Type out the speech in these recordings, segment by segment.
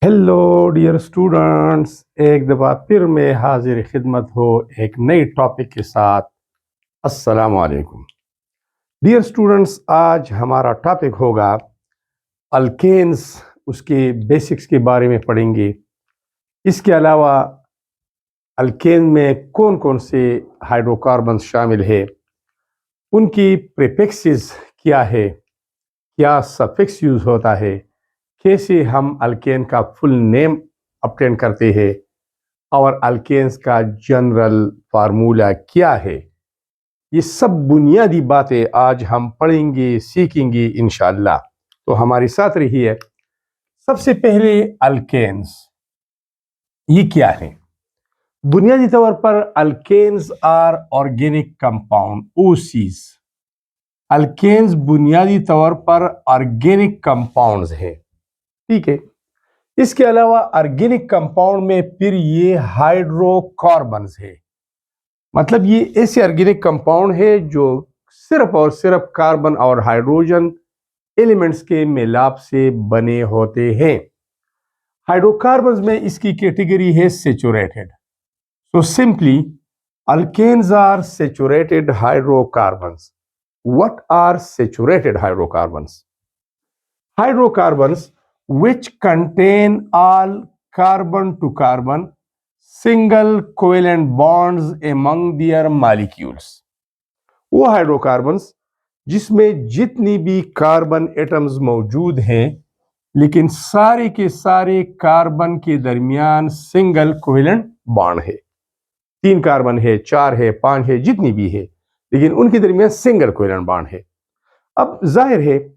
Hello dear students, एक दफ़ा फिर मैं हाजिर खिदमत हो एक नई टॉपिक के साथ। अस्सलामु अलैकुम डियर स्टूडेंट्स, आज हमारा टॉपिक होगा अल्केन्स। उसके बेसिक्स के बारे में पढ़ेंगे। इसके अलावा अल्केन में कौन कौन से हाइड्रोकार्बन शामिल है, उनकी प्रीफिक्सेस क्या है, क्या सफिक्स यूज़ होता है, कैसे हम अल्केन का फुल नेम ऑब्टेन करते हैं और अल्केन्स का जनरल फार्मूला क्या है। ये सब बुनियादी बातें आज हम पढ़ेंगे, सीखेंगे इंशाअल्लाह। तो हमारे साथ रहिए। सबसे पहले अल्केन्स ये क्या है। बुनियादी तौर पर अल्केन्स आर ऑर्गेनिक कंपाउंड, ओसीज। अल्केन्स बुनियादी तौर पर ऑर्गेनिक कंपाउंड्स हैं, ठीक है। इसके अलावा ऑर्गेनिक कंपाउंड में फिर ये हाइड्रोकार्बन्स है, मतलब ये ऐसे ऑर्गेनिक कंपाउंड है जो सिर्फ और सिर्फ कार्बन और हाइड्रोजन एलिमेंट्स के मिलाप से बने होते हैं। हाइड्रोकार्बन्स में इसकी कैटेगरी है saturated. So simply alkanes are saturated hydrocarbons. What are saturated hydrocarbons? Hydrocarbons which contain all carbon to carbon single covalent bonds among their molecules। वो हाइड्रोकार्बन्स जिसमें जितनी भी कार्बन एटम्स मौजूद हैं, लेकिन सारे के सारे कार्बन के दरमियान सिंगल कोवेलेंट बॉन्ड है। 3 कार्बन है, 4 है, 5 है, जितनी भी है, लेकिन उनके दरमियान सिंगल कोवेलेंट बॉन्ड है। अब जाहिर है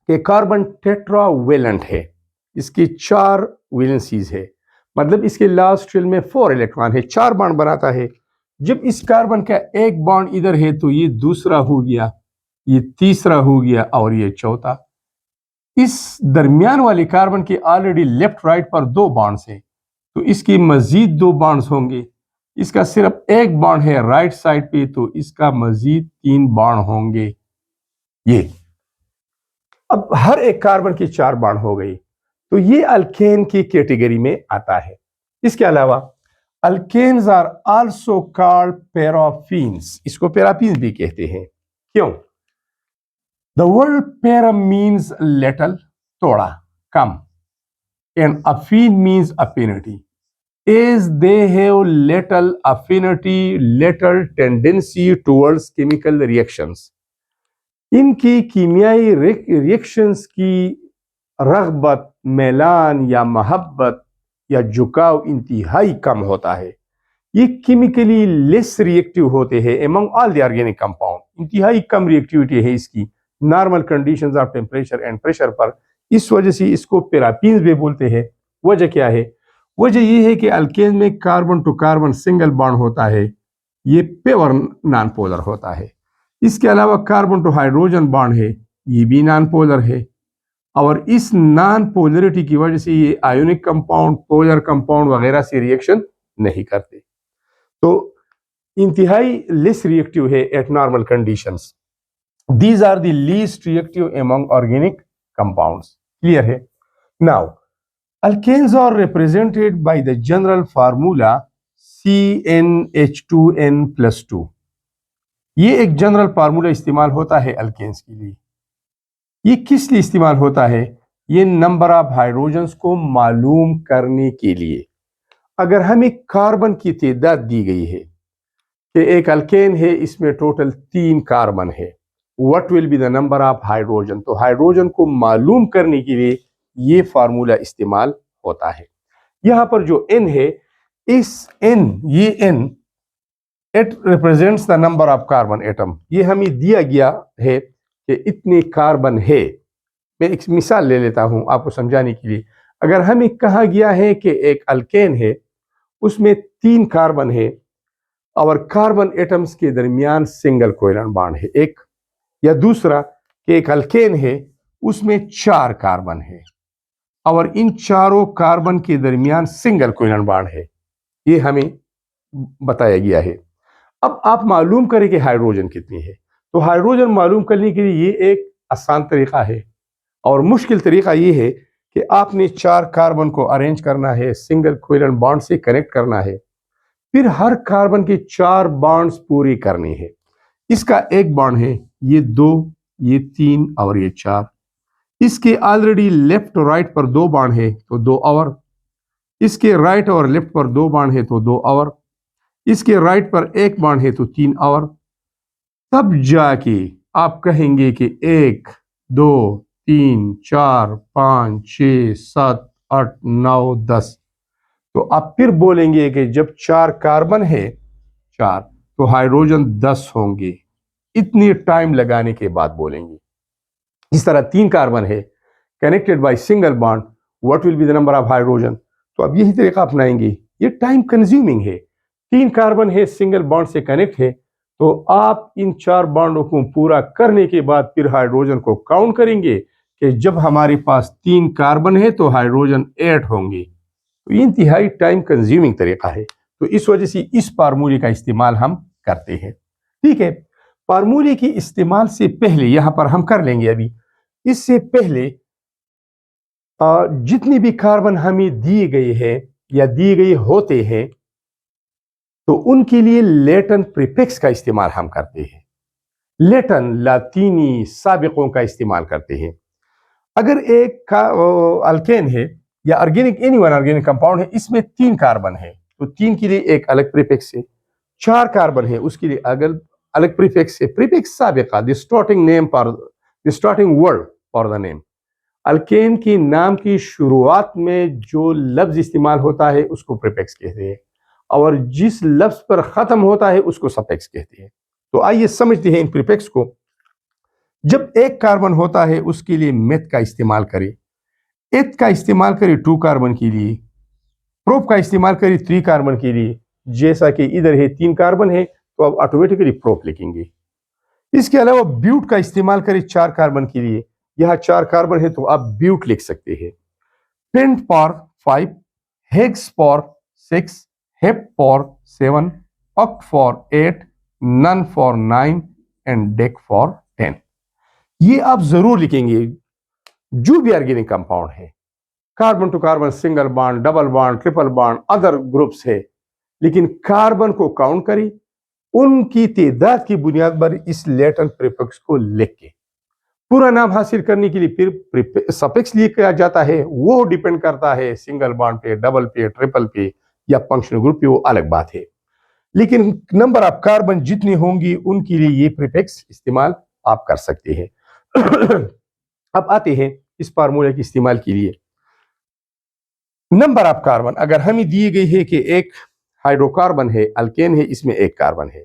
कि कार्बन टेट्रावेलेंट है, इसकी 4 वैलेंसीज है, मतलब इसके लास्ट शेल में 4 इलेक्ट्रॉन है, 4 बॉन्ड बनाता है। जब इस कार्बन का एक बॉन्ड इधर है तो ये दूसरा हो गया, ये तीसरा हो गया और ये चौथा। इस दरमियान वाले कार्बन के ऑलरेडी लेफ्ट राइट पर 2 बॉन्ड्स हैं, तो इसकी मजीद 2 बॉन्ड्स होंगे। इसका सिर्फ एक बॉन्ड है राइट साइड पे, तो इसका मजीद 3 बॉन्ड होंगे। ये अब हर एक कार्बन की 4 बॉन्ड हो गई, तो ये अल्केन की कैटेगरी में आता है। इसके अलावा alkanes are also called paraffins. इसको पैराफीन्स भी कहते हैं। क्यों? The word para means little, थोड़ा, कम, and affin means affinity. As they have little affinity, little tendency towards chemical reactions। इनकी कीमियाई रिएक्शंस की रगबत, मैलान या मोहब्बत या झुकाव इंतहाई कम होता है। ये केमिकली लेस रिएक्टिव होते हैं among all the organic compound. इंतहाई कम रिएक्टिविटी है इसकी normal conditions of temperature and pressure पर। इस वजह से इसको पैराफीन्स भी बोलते हैं। वजह क्या है? वजह यह है कि अल्केन में carbon to carbon single bond होता है, ये प्योर नॉन पोलर होता है। इसके अलावा कार्बन टू हाइड्रोजन बॉन्ड है, ये भी नॉन पोलर है, और इस नॉन पोलरिटी की वजह से ये आयोनिक कंपाउंड, पोलर कंपाउंड वगैरह से रिएक्शन नहीं करते। तो इंतहाई लेस रिएक्टिव है at normal conditions. These are the least reactive among organic compounds. Clear है? Now alkanes are represented by the general formula CnH2n+2। ये एक जनरल फार्मूला इस्तेमाल होता है अल्केन्स के लिए। ये किस लिए इस्तेमाल होता है? ये नंबर ऑफ हाइड्रोजन्स को मालूम करने के लिए। अगर हमें कार्बन की तादाद दी गई है कि एक अल्केन है, इसमें टोटल 3 कार्बन है, what will be the number of hydrogen, तो हाइड्रोजन को मालूम करने के लिए ये फार्मूला इस्तेमाल होता है। यहां पर जो n है, इस n, ये n it represents the number of carbon atom. ये हमें दिया गया है कि इतने कार्बन है। मैं एक मिसाल ले लेता हूं आपको समझाने के लिए। अगर हमें कहा गया है कि एक अल्केन है, उसमें 3 कार्बन है और कार्बन एटम्स के दरमियान सिंगल कोवेलेंट बॉन्ड है एक, या दूसरा कि एक अल्केन है, उसमें 4 कार्बन है और इन चारों कार्बन के दरमियान सिंगल कोवेलेंट बॉन्ड है, ये हमें बताया गया है। अब आप मालूम करें कि हाइड्रोजन कितनी है। तो हाइड्रोजन मालूम करने के लिए ये एक आसान तरीका है, और मुश्किल तरीका ये है कि आपने 4 कार्बन को अरेंज करना है, सिंगल कोवेलेंट बॉन्ड से कनेक्ट करना है, फिर हर कार्बन के 4 बॉन्ड्स पूरी करनी है। इसका एक बॉन्ड है, ये 2, ये 3 और ये 4। इसके ऑलरेडी लेफ्ट और राइट पर 2 बॉन्ड है तो 2 और, इसके राइट और लेफ्ट पर 2 बॉन्ड है तो 2 और, इसके राइट पर 1 बॉन्ड है तो 3 और। तब जाके आप कहेंगे कि 1 2 3 4 5 6 7 8 9 10। तो आप फिर बोलेंगे कि जब 4 कार्बन है 4 तो हाइड्रोजन 10 होंगे। इतनी टाइम लगाने के बाद बोलेंगे। इस तरह 3 कार्बन है connected by single bond, what will be the number of hydrogen. तो अब यही तरीका अपनाएंगे। ये टाइम कंज्यूमिंग है। 3 कार्बन है सिंगल बॉन्ड से कनेक्ट है, तो आप इन 4 बॉन्डों को पूरा करने के बाद फिर हाइड्रोजन को काउंट करेंगे कि जब हमारे पास 3 कार्बन है तो हाइड्रोजन 8 होंगे। तो इंतहाई टाइम कंज्यूमिंग तरीका है। तो इस वजह से इस फार्मूले का इस्तेमाल हम करते हैं। ठीक है, फार्मूले के इस्तेमाल से पहले यहां पर हम कर लेंगे अभी, इससे पहले जितनी भी कार्बन हमें दिए गए हैं या दिए गए होते हैं तो उनके लिए लैटिन प्रीफिक्स का इस्तेमाल हम करते हैं। लैटिन लातीनी साबिकों का इस्तेमाल करते हैं। अगर एक अल्केन है या organic any one organic compound है, इसमें 3 कार्बन है तो 3 के लिए एक अलग प्रीफिक्स है। 4 कार्बन है उसके लिए अलग प्रीफिक्स है। प्रीफिक्स साबिका, the starting word for the name. Alkane के नाम की शुरुआत में जो लफ्ज इस्तेमाल होता है उसको प्रीफिक्स कहते हैं, और जिस लफ्ज पर खत्म होता है उसको सफिक्स कहते हैं। तो आइए समझते हैं इन प्रीफिक्स को। जब एक कार्बन होता है उसके लिए मेथ का इस्तेमाल करें, एथ का इस्तेमाल करें 2 कार्बन के लिए, प्रोप का इस्तेमाल करें 3 कार्बन के लिए। जैसा कि इधर है 3 कार्बन है तो अब ऑटोमेटिकली प्रोप लिखेंगे। इसके अलावा ब्यूट का इस्तेमाल करें 4 कार्बन के लिए, यहां 4 कार्बन है तो आप ब्यूट लिख सकते हैं। Pent for 5, hex for 6, hep for 7, oct for 8, non for 9 and dec for 10। ये आप जरूर लिखेंगे। जो भी ऑर्गेनिक कंपाउंड है, carbon to carbon, single bond, double bond, triple bond, other groups है, लेकिन कार्बन को काउंट करें उनकी तादाद की बुनियाद पर इस लैटिन प्रीफिक्स को लिख के। पूरा नाम हासिल करने के लिए फिर सफिक्स लिखा जाता है, वो डिपेंड करता है सिंगल बॉन्ड पे, डबल पे, ट्रिपल पे या फंक्शनल ग्रुप पे, वो अलग बात है। लेकिन नंबर ऑफ कार्बन जितनी होंगी उनके लिए ये प्रीफिक्स इस्तेमाल आप कर सकते हैं। अब आते हैं इस फार्मूले के इस्तेमाल के लिए। नंबर ऑफ कार्बन अगर हमें दिए गई है कि एक हाइड्रोकार्बन है, अल्केन है, इसमें 1 कार्बन है।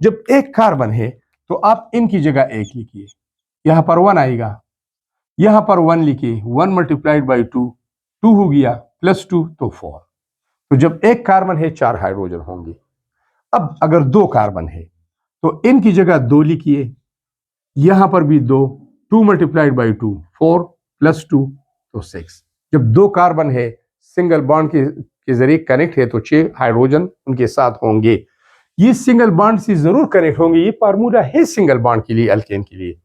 जब 1 कार्बन है तो आप इनकी जगह 1 लिखिए, यहां पर 1 आएगा, यहां पर 1 लिखिए, 1 मल्टीप्लाइड बाई 2, 2 हो गया, प्लस 2 तो 4। तो जब 1 कार्बन है 4 हाइड्रोजन होंगे। अब अगर 2 कार्बन है तो इनकी जगह 2 लिखिए, यहां पर भी 2, 2 मल्टीप्लाइड बाई 2, 4 प्लस 2 तो 6। जब 2 कार्बन है सिंगल बॉन्ड के जरिए कनेक्ट है तो 6 हाइड्रोजन उनके साथ होंगे। ये सिंगल बॉन्ड से जरूर कनेक्ट होंगे। ये फार्मूला है सिंगल बॉन्ड के लिए, अल्केन के लिए।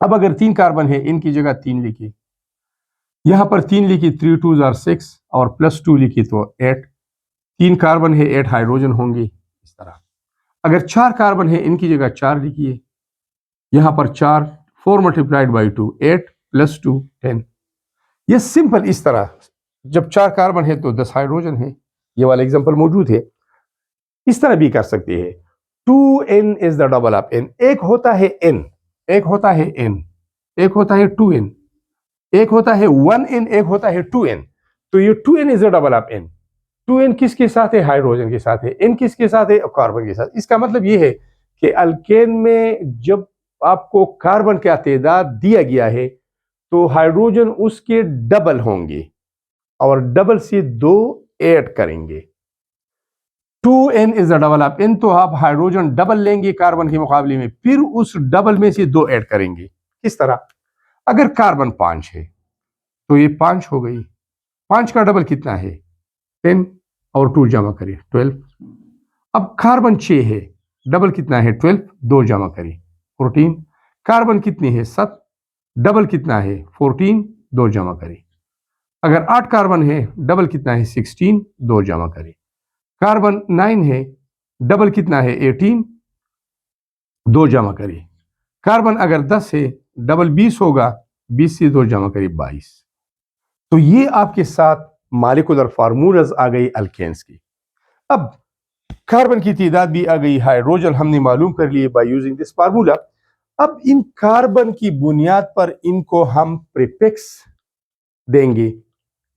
अब अगर 3 कार्बन है इनकी जगह 3 लिखिए, यहां पर 3 लिखी, 3 2 आर 6 और प्लस 2 लिखी तो 8। 3 कार्बन है 8 हाइड्रोजन होंगे इस तरह। अगर 4 कार्बन है इनकी जगह 4 लिखिए, यहां पर 4, 4 मल्टीप्लाइड बाई 2, 8 प्लस 2 10। ये सिंपल इस तरह, जब 4 कार्बन है तो 10 हाइड्रोजन है। ये वाला एग्जांपल मौजूद है। इस तरह भी कर सकते हैं। 2n is the double of n। एक होता है n, एक होता है n, एक होता है 2n, एक होता है 1n, एक होता है 2n। तो ये 2n is the double of n। 2n किसके साथ है? हाइड्रोजन के साथ है। n किसके साथ है? कार्बन के साथ। इसका मतलब ये है कि अल्केन में जब आपको कार्बन का तादाद दिया गया है तो हाइड्रोजन उसके डबल होंगे और डबल से 2 ऐड करेंगे। 2n is the double of n। तो आप हाइड्रोजन डबल लेंगे कार्बन के मुकाबले में, फिर उस डबल में से 2 ऐड करेंगे। किस तरह? अगर कार्बन 5 है तो ये 5 हो गई। 5 का डबल कितना है? 10 और 2 जमा करिए 12। अब कार्बन 6 है, डबल कितना है? 12, 2 जमा करिए 14। कार्बन कितनी है? 7, डबल कितना है? 14, 2 जमा करिए। अगर 8 कार्बन है, डबल कितना है 16, 2 जमा करें। कार्बन 9 है, डबल कितना है 18, 2 जमा करें। कार्बन अगर 10 है, डबल 20 होगा, 20 से 2 जमा करें 22। तो ये आपके साथ मॉलिक्यूलर फार्मूलाज आ गई अल्केन्स की। अब कार्बन की तादाद भी आ गई, हाइड्रोजन हमने मालूम कर लिए बाय यूजिंग दिस फार्मूला। अब इन कार्बन की बुनियाद पर इनको हम प्रीफिक्स देंगे,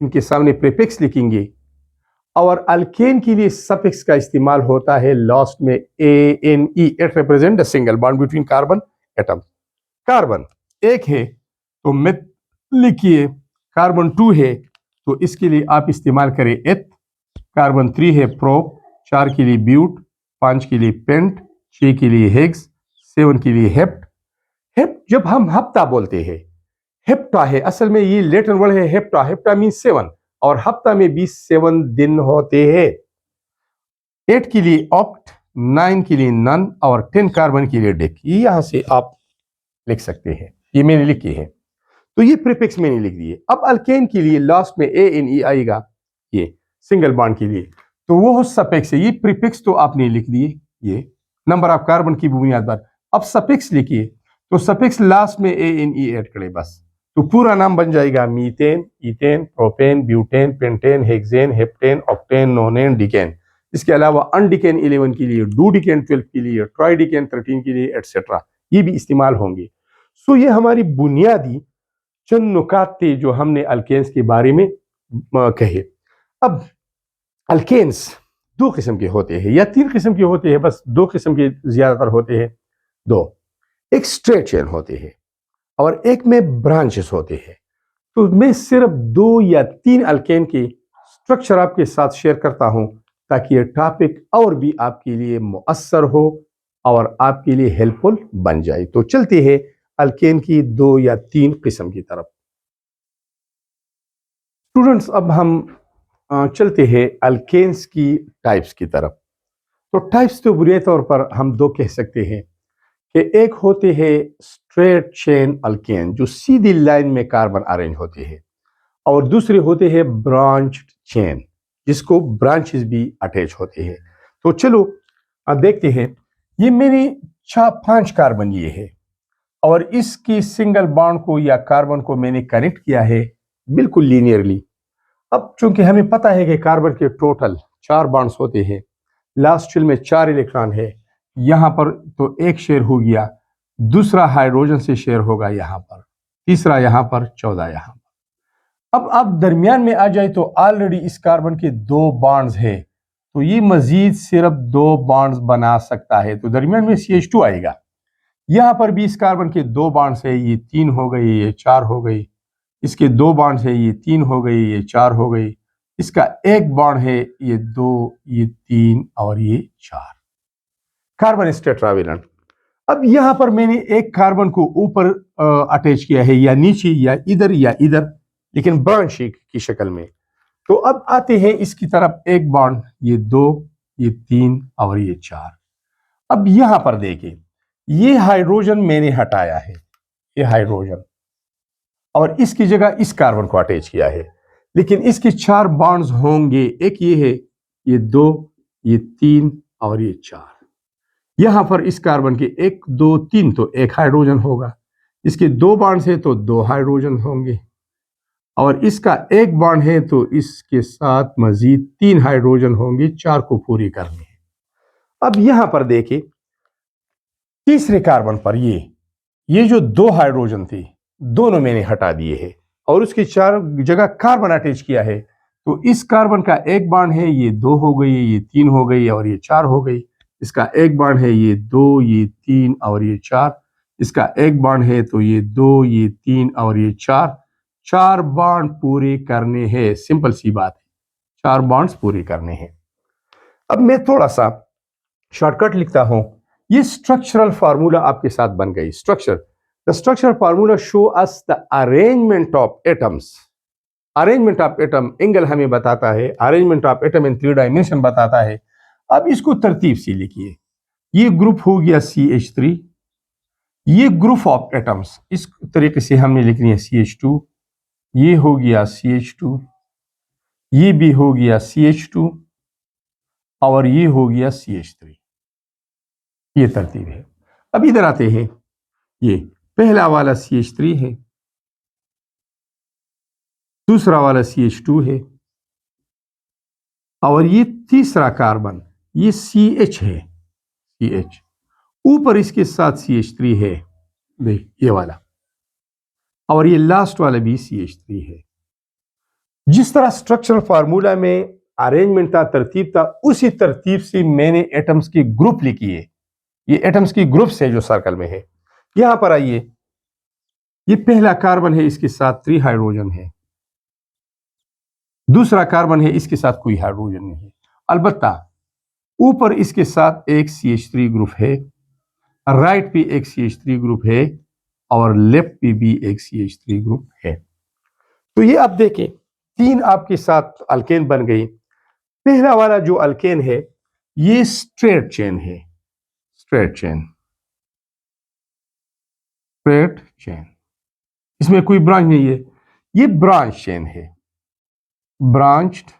इनके सामने प्रीफिक्स लिखेंगे। और अल्केन के लिए सफिक्स का इस्तेमाल होता है लास्ट में ANE, it represent the single bond between carbon atom. Carbon 1 है तो मिथ लिखिए, कार्बन 2 है तो इसके लिए आप इस्तेमाल करें एथ। कार्बन 3 है प्रोप, 4 के लिए ब्यूट, 5 के लिए पेंट, 6 के लिए हेक्स, 7 के लिए हेप्ट। हेप्ट जब हम हफ्ता बोलते हैं, हेप्टा है, असल में ये लैटिन वर्ड है हेप्टा। हेप्टा मीन 7, और हफ्ता में भी 7 दिन होते हैं। 8 के लिए ऑक्ट, 9 के लिए नन, और 10 कार्बन के लिए डेक। ये यहां से आप लिख सकते हैं, ये मैंने लिखी है। तो ये प्रीफिक्स मैंने लिख दिए। अब अल्केन के लिए लास्ट में ANE आएगा, ये सिंगल बॉन्ड के लिए, तो वो सफिक्स है। ये प्रीफिक्स तो आपने लिख दिए, ये नंबर ऑफ कार्बन की बुनियाद पर। अब सफिक्स लिखिए, तो सफिक्स लास्ट में ANE ऐड करें बस, तो पूरा नाम बन जाएगा methane, ethane, propane, butane, pentane, hexane, heptane, octane, nonane, decane. इसके अलावा अनडिकेन 11 के लिए, डूडिकेन 12 के लिए, ट्राइडिकेन 13 के लिए, एटसेट्रा, ये भी इस्तेमाल होंगे। सो ये हमारी बुनियादी चंद नुकात थे जो हमने अल्केन्स के बारे में कहे। अब अल्केन्स 2 किस्म के होते हैं या 3 किस्म के होते हैं, बस 2 किस्म के ज्यादातर होते हैं। 2, एक स्ट्रेट चेन होते हैं और एक में ब्रांचेस होते हैं। तो मैं सिर्फ 2 या 3 अल्केन के स्ट्रक्चर आपके साथ शेयर करता हूं ताकि ये टॉपिक और भी आपके लिए मुअस्सर हो और आपके लिए हेल्पफुल बन जाए। तो चलते हैं अल्केन की 2 या 3 किस्म की तरफ। स्टूडेंट्स, अब हम चलते हैं अल्केन्स की टाइप्स की तरफ। तो टाइप्स तो बुनियादी तौर पर हम 2 कह सकते हैं कि एक होते हैं स्ट्रेट चेन अल्केन जो सीधी लाइन में कार्बन अरेंज होते हैं, और दूसरे होते हैं ब्रांच चेन जिसको ब्रांचेस भी अटैच होते हैं। तो चलो देखते हैं। ये मेरे 5 कार्बन ये है और इसकी सिंगल बॉन्ड को या कार्बन को मैंने कनेक्ट किया है बिल्कुल लीनियरली। अब चूंकि हमें पता है कि कार्बन के टोटल 4 बॉन्ड्स होते हैं, लास्ट शेल में 4 इलेक्ट्रॉन है, यहां पर तो एक शेयर हो गया, दूसरा हाइड्रोजन से शेयर होगा यहां पर, तीसरा यहां पर, 14 यहां पर। अब आप दरमियान में आ जाए तो ऑलरेडी इस कार्बन के 2 बॉन्ड्स है, तो ये मजीद सिर्फ 2 बॉन्ड्स बना सकता है, तो दरमियान में CH2 आएगा। यहां पर भी इस कार्बन के 2 बॉन्ड्स है, ये 3 हो गई, ये 4 हो गई। इसके 2 बॉन्ड्स है, ये 3 हो गई, ये 4 हो गई। इसका एक बॉन्ड है, ये 2, ये 3 और ये 4। Carbon is tetravalent. अब यहां पर मैंने एक कार्बन को ऊपर अटैच किया है, या नीचे या इधर, लेकिन ब्रांच की शक्ल में। तो अब आते हैं इसकी तरफ, एक बॉन्ड, ये 2, ये 3 और ये 4। अब यहां पर देखें, ये हाइड्रोजन मैंने हटाया है, ये हाइड्रोजन, और इसकी जगह इस कार्बन को अटैच किया है, लेकिन इसके 4 बॉन्ड्स होंगे। एक ये है, ये 2, ये 3 और ये 4। यहां पर इस कार्बन के 1, 2, 3 तो एक हाइड्रोजन होगा, इसके 2 बॉन्ड्स है तो 2 हाइड्रोजन होंगे, और इसका एक बॉन्ड है तो इसके साथ मजीद 3 हाइड्रोजन होंगे, 4 को पूरी करनी है। अब यहां पर देखिए, तीसरे कार्बन पर ये जो 2 हाइड्रोजन थे, दोनों मैंने हटा दिए हैं और उसकी 4 जगह कार्बन अटैच किया है। तो इस कार्बन का एक बॉन्ड है, ये 2 हो गई, ये 3 हो गई और ये 4 हो गई। इसका एक बॉन्ड है, ये 2, ये 3 और ये 4। इसका एक बॉन्ड है तो ये 2, ये 3 और ये 4। 4 बॉन्ड पूरे करने हैं, सिंपल सी बात है, 4 बॉन्ड्स पूरे करने हैं। अब मैं थोड़ा सा शॉर्टकट लिखता हूं। ये स्ट्रक्चरल फार्मूला आपके साथ बन गई। The structural formula show us the arrangement of atoms. Arrangement of atom angle हमें बताता है, arrangement of atom in 3 dimension बताता है। अब इसको तरतीब से लिखिए। ये ग्रुप हो गया CH3, ये ग्रुप ऑफ एटम्स इस तरीके से हमने लिखनी है CH2, ये हो गया CH2, ये भी हो गया CH2 और ये हो गया CH3। ये तरतीब है। अब इधर आते हैं, ये पहला वाला CH3 है, दूसरा वाला CH2 है और ये तीसरा कार्बन ये CH है, CH। ऊपर इसके साथ CH3 है, देख ये वाला, और ये लास्ट वाला भी CH3 है। जिस तरह स्ट्रक्चरल फार्मूला में अरेंजमेंट था, तरतीब था, उसी तरतीब से मैंने एटम्स की ग्रुप लिखी है। ये एटम्स की ग्रुप्स है जो सर्कल में है। यहां पर आइए, ये पहला कार्बन है, इसके साथ 3 हाइड्रोजन है। दूसरा कार्बन है, इसके साथ कोई हाइड्रोजन नहीं है। अलबत्ता ऊपर इसके साथ एक CH3 ग्रुप है, राइट पे एक CH3 ग्रुप है और लेफ्ट पे भी एक CH3 ग्रुप है। तो ये आप देखें, 3 आपके साथ अल्केन बन गई। पहला वाला जो अल्केन है ये स्ट्रेट चेन है, स्ट्रेट चेन, स्ट्रेट चेन, इसमें कोई ब्रांच नहीं है। ये ब्रांच चेन है, ब्रांच्ड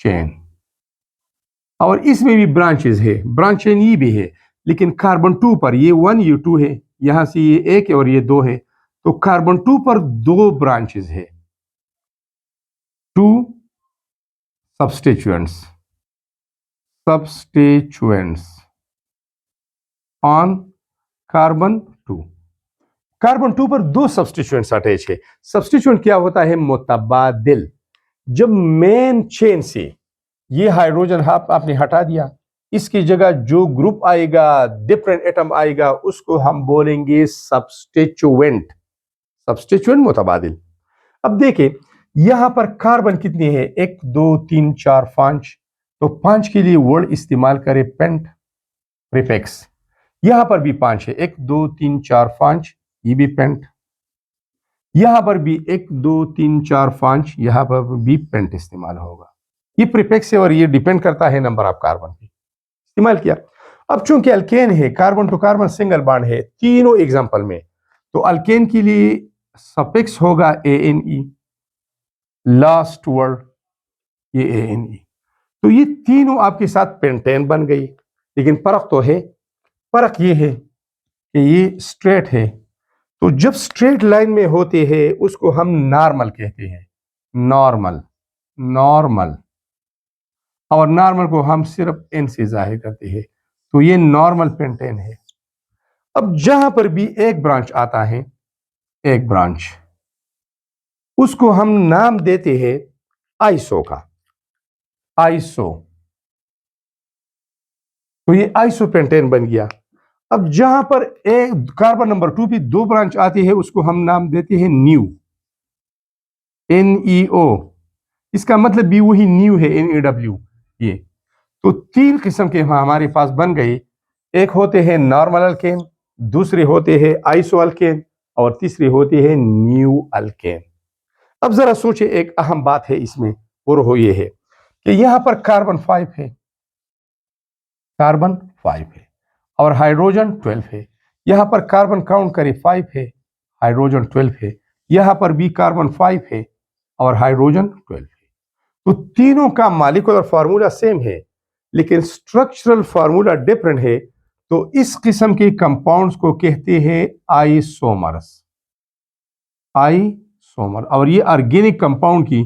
चेन, और इसमें भी ब्रांचेस है, ब्रांच चेन ये भी है, लेकिन कार्बन 2 पर ये 1 ये 2 है, यहां से ये 1 और ये 2 है, तो कार्बन 2 पर 2 ब्रांचेस है, 2 substituents, substituents on carbon 2। Carbon 2 पर 2 सब्स्टिट्यूएंट्स अटैच है। सब्स्टिट्यूएंट क्या होता है? मुतबादिल। जब मेन चेन से ये हाइड्रोजन आपने हटा दिया, इसकी जगह जो ग्रुप आएगा, डिफरेंट एटम आएगा, उसको हम बोलेंगे सब्स्टिट्यूएंट। सब्स्टिट्यूएंट मुतबादिल। अब देखें यहां पर कार्बन कितने हैं? 1 2 3 4 5। तो 5 के लिए वर्ड इस्तेमाल करें पेंट प्रीफिक्स। यहां पर भी 5 है, 1 2 3 4 5, ये भी पेंट। यहां पर भी 1 2 3 4 5, यहां पर भी पेंट इस्तेमाल होगा। ये प्रीफिक्स है और ये डिपेंड करता है नंबर ऑफ कार्बन पे, इस्तेमाल किया। अब चूंकि अल्केन है, carbon to carbon single bond है तीनों एग्जांपल में, तो अल्केन के लिए सफिक्स होगा ANE, लास्ट वर्ड ये ANE। तो ये तीनों आपके साथ पेंटेन बन गई। लेकिन फर्क तो है, फर्क ये है कि ये स्ट्रेट है, तो जब स्ट्रेट लाइन में होते हैं उसको हम नॉर्मल कहते हैं, नॉर्मल, नॉर्मल, और नॉर्मल को हम सिर्फ N से जाहिर करते हैं, तो ये नॉर्मल पेंटेन है। अब जहां पर भी एक ब्रांच आता है, एक ब्रांच, उसको हम नाम देते हैं आइसो का, आइसो। तो ये आइसोपेंटेन बन गया। अब जहां पर एक कार्बन नंबर 2 पे 2 ब्रांच आती है उसको हम नाम देते हैं न्यू, NEO। इसका मतलब भी वही न्यू है, NEW। ये तो 3 किस्म के हमारे पास बन गए। एक होते हैं नॉर्मल अल्केन, दूसरे होते हैं आइसो अल्केन, और तीसरे होते हैं न्यू अल्केन। अब जरा सोचे, एक अहम बात है इसमें, और वो ये है कि यहां पर कार्बन 5 है, कार्बन 5 है और हाइड्रोजन 12 है। यहां पर कार्बन काउंट करें 5 है, हाइड्रोजन 12 है। यहां पर भी कार्बन 5 है और हाइड्रोजन 12 है। तो तीनों का मॉलिक्यूलर फार्मूला सेम है, लेकिन स्ट्रक्चरल फार्मूला डिफरेंट है। तो इस किस्म के कंपाउंड्स को कहते हैं आइसोमर्स, आइसोमर। और ये ऑर्गेनिक कंपाउंड की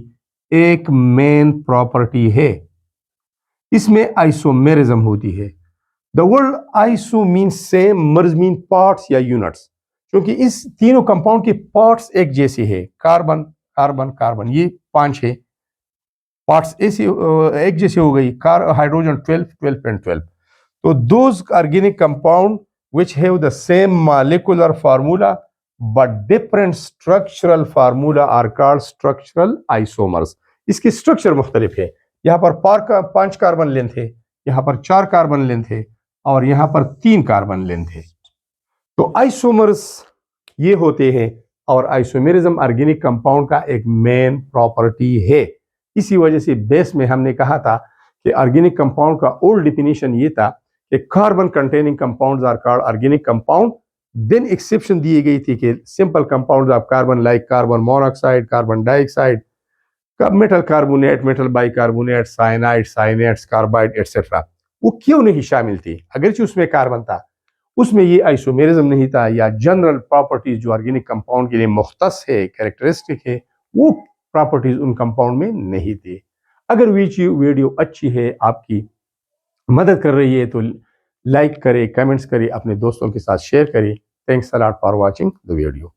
एक मेन प्रॉपर्टी है, इसमें आइसोमेरिज्म होती है। The word iso mean same, merge mean parts या यूनिट्स, क्योंकि इस तीनों कंपाउंड के पार्ट्स एक जैसे है। कार्बन कार्बन कार्बन, ये 5 है, पार्ट्स ऐसे एक जैसे हो गई। Hydrogen 12 12 and 12। तो those organic compound which have the same molecular formula but different structural formula are called structural isomers. इसकी स्ट्रक्चर मुख्तलिफ है। यहाँ पर 5 कार्बन लेंथ है, यहाँ पर 4 कार्बन लेंथ है, और यहाँ पर 3 कार्बन लेंथ है। तो आइसोमर्स ये होते हैं, और आइसोमेरिज्म ऑर्गेनिक कंपाउंड का एक मेन प्रॉपर्टी है। इसी वजह से बेस में हमने कहा था कि ऑर्गेनिक कंपाउंड का ओल्ड डिफिनीशन ये था कि carbon containing compounds are called organic compound then exception दी गई थी कि simple compound of carbon like carbon monoxide, carbon dioxide, metal carbonate, metal bicarbonate, cyanide, cyanates, carbide etcetera, वो क्यों नहीं शामिल थी? अगरचे उसमें कार्बन था, उसमें ये आइसोमेरिज्म नहीं था, या जनरल प्रॉपर्टीज जो ऑर्गेनिक कंपाउंड के लिए मुख्तस है, कैरेक्टरिस्टिक है, वो प्रॉपर्टीज उन कंपाउंड में नहीं थी। अगर वीडियो अच्छी है, आपकी मदद कर रही है, तो लाइक करें, कमेंट्स करें, अपने दोस्तों के साथ शेयर करें। Thanks a lot for watching the video.